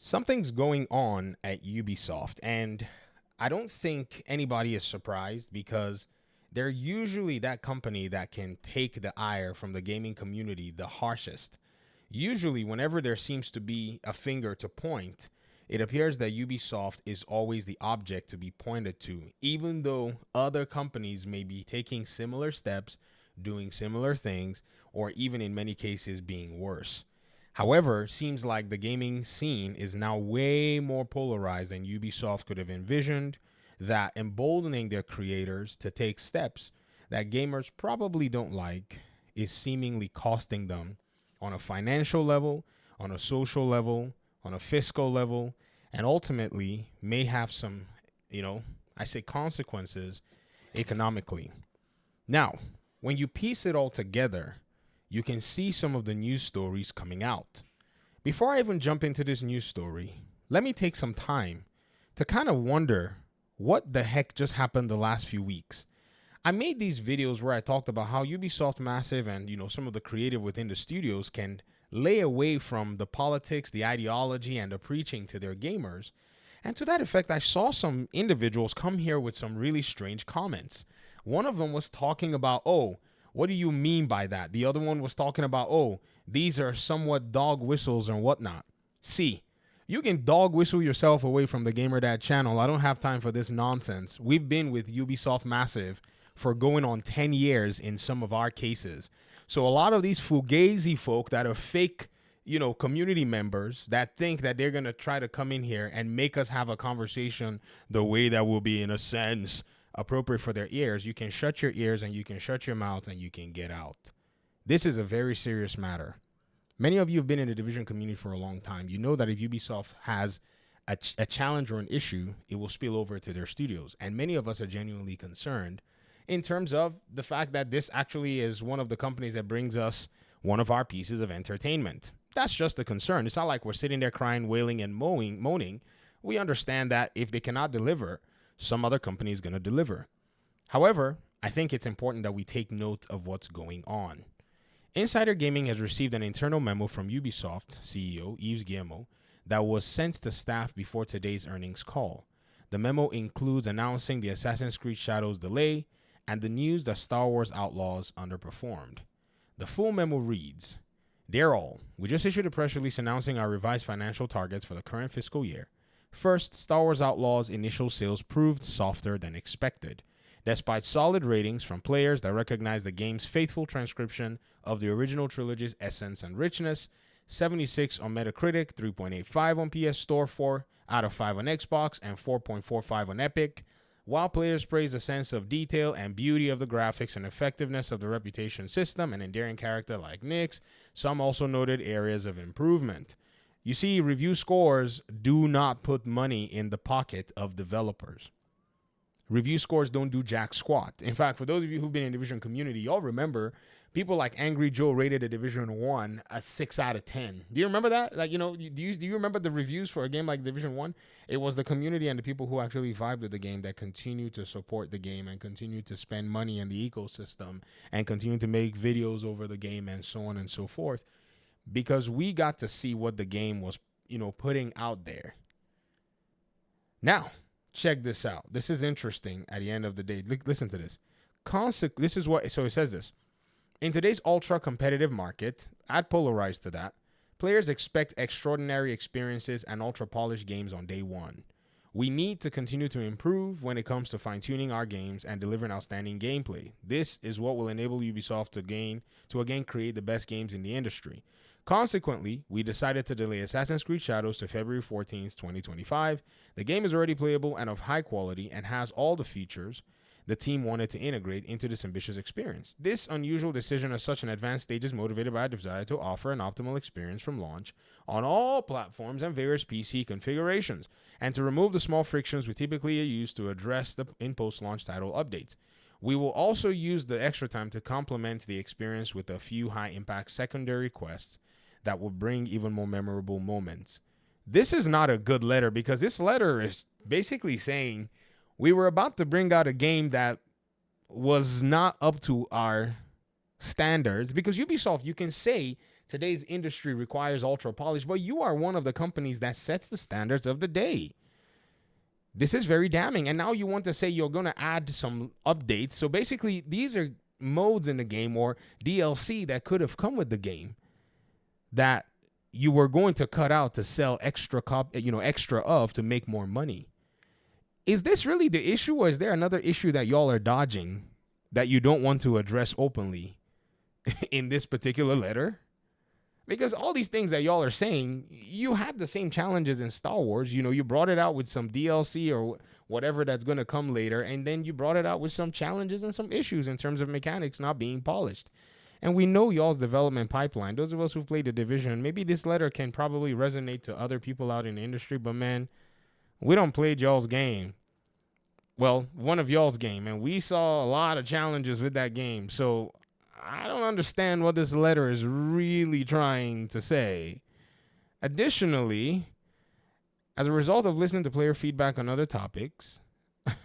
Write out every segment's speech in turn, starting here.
Something's going on at Ubisoft, and I don't think anybody is surprised because they're usually that company that can take the ire from the gaming community the harshest. Usually, whenever there seems to be a finger to point, it appears that Ubisoft is always the object to be pointed to, even though other companies may be taking similar steps, doing similar things, or even in many cases being worse. However, seems like the gaming scene is now way more polarized than Ubisoft could have envisioned, that emboldening their creators to take steps that gamers probably don't like is seemingly costing them on a financial level, on a social level, on a fiscal level, and ultimately may have some, I say consequences economically. Now, when you piece it all together, you can see some of the news stories coming out. Before I even jump into this news story, let me take some time to kind of wonder what the heck just happened the last few weeks. I made these videos where I talked about how Ubisoft Massive and some of the creative within the studios can lay away from the politics, the ideology, and the preaching to their gamers. And to that effect, I saw some individuals come here with some really strange comments. One of them was talking about, oh, what do you mean by that? The other one was talking about, oh, these are somewhat dog whistles and whatnot. See, you can dog whistle yourself away from the GamerDad channel. I don't have time for this nonsense. We've been with Ubisoft Massive for going on 10 years in some of our cases. So a lot of these fugazi folk that are fake, community members that think that they're going to try to come in here and make us have a conversation the way that will be, in a sense, appropriate for their ears. You can shut your ears and you can shut your mouth and you can get out. This is a very serious matter. Many of you have been in the Division community for a long time. You know that if Ubisoft has a challenge or an issue, it will spill over to their studios. And many of us are genuinely concerned in terms of the fact that this actually is one of the companies that brings us one of our pieces of entertainment. That's just a concern. It's not like we're sitting there crying, wailing, and moaning. We understand that if they cannot deliver, some other company is going to deliver. However, I think it's important that we take note of what's going on. Insider Gaming has received an internal memo from Ubisoft CEO Yves Guillemot that was sent to staff before today's earnings call. The memo includes announcing the Assassin's Creed Shadows delay and the news that Star Wars Outlaws underperformed. The full memo reads, "Dear all, we just issued a press release announcing our revised financial targets for the current fiscal year. First, Star Wars Outlaws initial sales proved softer than expected. Despite solid ratings from players that recognize the game's faithful transcription of the original trilogy's essence and richness, 76 on Metacritic, 3.85 on PS Store, 4 out of 5 on Xbox, and 4.45 on Epic. While players praise the sense of detail and beauty of the graphics and effectiveness of the reputation system and endearing character like Nyx, some also noted areas of improvement. You see, review scores do not put money in the pocket of developers. Review scores don't do jack squat. In fact, for those of you who've been in Division community, y'all remember people like Angry Joe rated a Division 1 a 6 out of 10. Do you remember that? Like, do you remember the reviews for a game like Division 1? It was the community and the people who actually vibed with the game that continue to support the game and continue to spend money in the ecosystem and continue to make videos over the game and so on and so forth. Because we got to see what the game was, putting out there. Now, check this out. This is interesting at the end of the day. Listen to this. So it says this. In today's ultra competitive market, I'd polarize to that. Players expect extraordinary experiences and ultra polished games on day one. We need to continue to improve when it comes to fine-tuning our games and delivering outstanding gameplay. This is what will enable Ubisoft to again create the best games in the industry. Consequently, we decided to delay Assassin's Creed Shadows to February 14th, 2025. The game is already playable and of high quality and has all the features the team wanted to integrate into this ambitious experience. This unusual decision at such an advanced stage is motivated by a desire to offer an optimal experience from launch on all platforms and various PC configurations, and to remove the small frictions we typically use to address the in-post-launch title updates. We will also use the extra time to complement the experience with a few high-impact secondary quests that will bring even more memorable moments. This is not a good letter because this letter is basically saying we were about to bring out a game that was not up to our standards, because Ubisoft, you can say Today's industry requires ultra polish, but you are one of the companies that sets the standards of the day. This is very damning. And now you want to say you're going to add some updates. So basically, these are modes in the game or DLC that could have come with the game that you were going to cut out to sell extra of to make more money. Is this really the issue, or is there another issue that y'all are dodging that you don't want to address openly in this particular letter? Because all these things that y'all are saying, you had the same challenges in Star Wars. You know, you brought it out with some DLC or whatever that's going to come later, and then you brought it out with some challenges and some issues in terms of mechanics not being polished. And we know y'all's development pipeline. Those of us who've played The Division, maybe this letter can probably resonate to other people out in the industry, but man, we don't play y'all's game. Well, one of y'all's game, and we saw a lot of challenges with that game. So I don't understand what this letter is really trying to say. Additionally, as a result of listening to player feedback on other topics,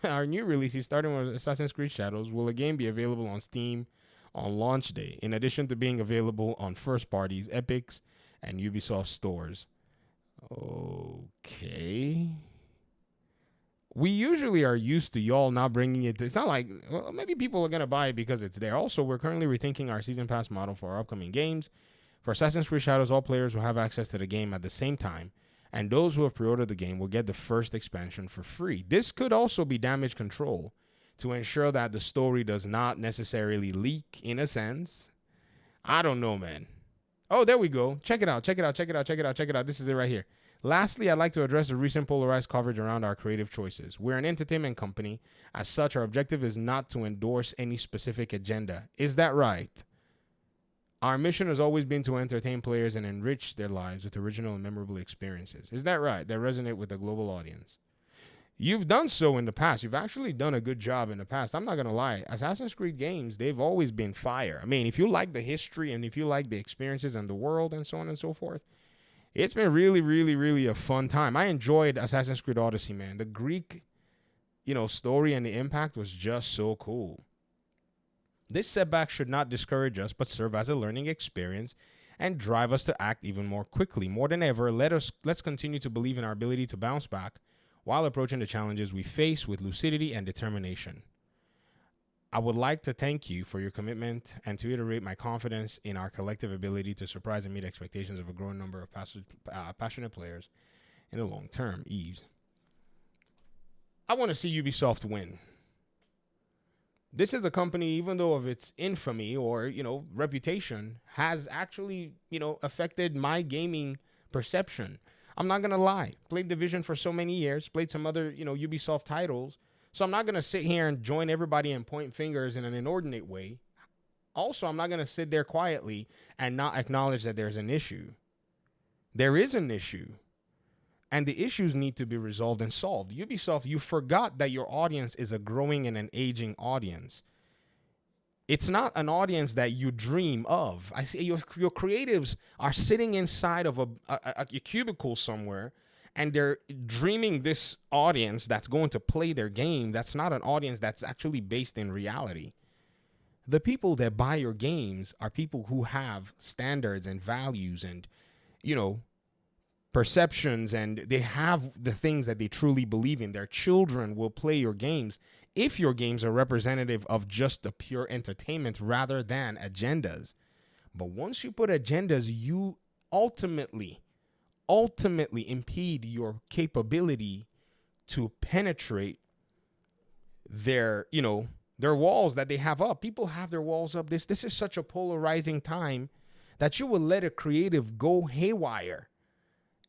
our new releases, starting with Assassin's Creed Shadows, will again be available on Steam on launch day, in addition to being available on first parties, Epic's, and Ubisoft stores. Okay. We usually are used to y'all not bringing it. It's not like, well, maybe people are going to buy it because it's there. Also, we're currently rethinking our season pass model for our upcoming games. For Assassin's Creed Shadows, all players will have access to the game at the same time, and those who have pre-ordered the game will get the first expansion for free. This could also be damage control to ensure that the story does not necessarily leak, in a sense. I don't know, man. Oh, there we go. Check it out. This is it right here. Lastly, I'd like to address the recent polarized coverage around our creative choices. We're an entertainment company. As such, our objective is not to endorse any specific agenda. Is that right? Our mission has always been to entertain players and enrich their lives with original and memorable experiences. Is that right? That resonate with the global audience. You've done so in the past. You've actually done a good job in the past. I'm not going to lie. Assassin's Creed games, they've always been fire. I mean, if you like the history and if you like the experiences and the world and so on and so forth, it's been really, really, really a fun time. I enjoyed Assassin's Creed Odyssey, man. The Greek, story and the impact was just so cool. This setback should not discourage us, but serve as a learning experience and drive us to act even more quickly. More than ever, let's continue to believe in our ability to bounce back while approaching the challenges we face with lucidity and determination. I would like to thank you for your commitment and to reiterate my confidence in our collective ability to surprise and meet expectations of a growing number of passionate players in the long term. Eves. I want to see Ubisoft win. This is a company, even though of its infamy or, reputation, has actually, affected my gaming perception. I'm not going to lie. Played Division for so many years, played some other, Ubisoft titles. So I'm not going to sit here and join everybody and point fingers in an inordinate way. Also, I'm not going to sit there quietly and not acknowledge that there's an issue. There is an issue. And the issues need to be resolved and solved. Ubisoft, you forgot that your audience is a growing and an aging audience. It's not an audience that you dream of. I see your creatives are sitting inside of a cubicle somewhere, and they're dreaming this audience that's going to play their game. That's not an audience that's actually based in reality. The people that buy your games are people who have standards and values and, perceptions, and they have the things that they truly believe in. Their children will play your games if your games are representative of just the pure entertainment rather than agendas. But once you put agendas, you ultimately impede your capability to penetrate their walls that they have up. People have their walls up. This is such a polarizing time that you will let a creative go haywire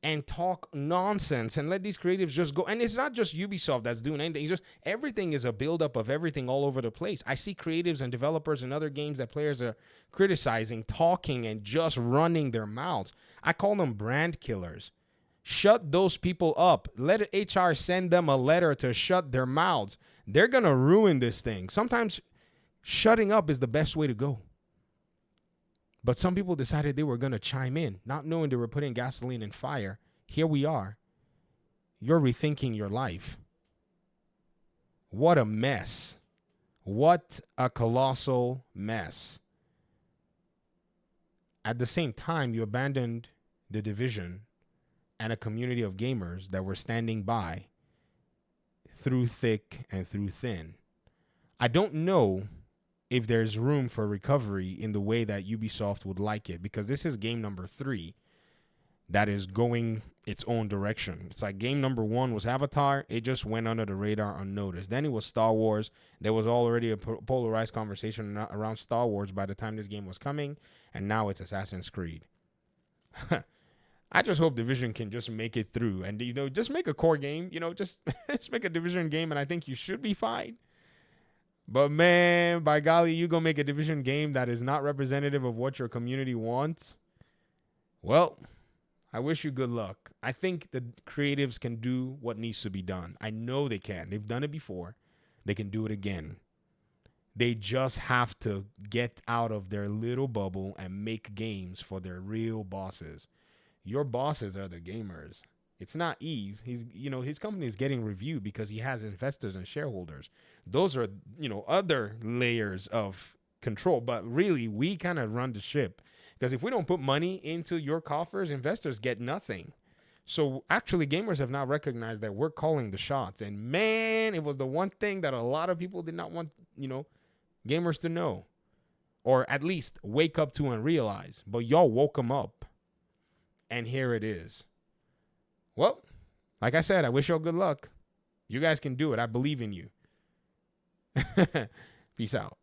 and talk nonsense and let these creatives just go. And it's not just Ubisoft that's doing anything. It's just everything is a buildup of everything all over the place. I see creatives and developers and other games that players are criticizing, talking, and just running their mouths. I call them brand killers. Shut those people up. Let HR send them a letter to shut their mouths. They're going to ruin this thing. Sometimes shutting up is the best way to go. But some people decided they were going to chime in, not knowing they were putting gasoline in fire. Here we are. You're rethinking your life. What a mess. What a colossal mess. at the same time, you abandoned the division and a community of gamers that were standing by through thick and through thin. I don't know if there's room for recovery in the way that Ubisoft would like it, because this is game number 3 that is going its own direction. It's like game number 1 was Avatar. It just went under the radar unnoticed. Then it was Star Wars. There was already a polarized conversation around Star Wars by the time this game was coming. And now it's Assassin's Creed. I just hope Division can just make it through and, just make a core game, just, just make a Division game, and I think you should be fine. But man, by golly, you go make a Division game that is not representative of what your community wants. Well, I wish you good luck. I think the creatives can do what needs to be done. I know they can. They've done it before. They can do it again. They just have to get out of their little bubble and make games for their real bosses. Your bosses are the gamers. It's not Eve. His company is getting reviewed because he has investors and shareholders. Those are, other layers of control. But really, we kind of run the ship. Because if we don't put money into your coffers, investors get nothing. So actually, gamers have now recognized that we're calling the shots. And man, it was the one thing that a lot of people did not want, gamers to know. Or at least wake up to and realize. But y'all woke them up. And here it is. Well, like I said, I wish y'all good luck. You guys can do it. I believe in you. Peace out.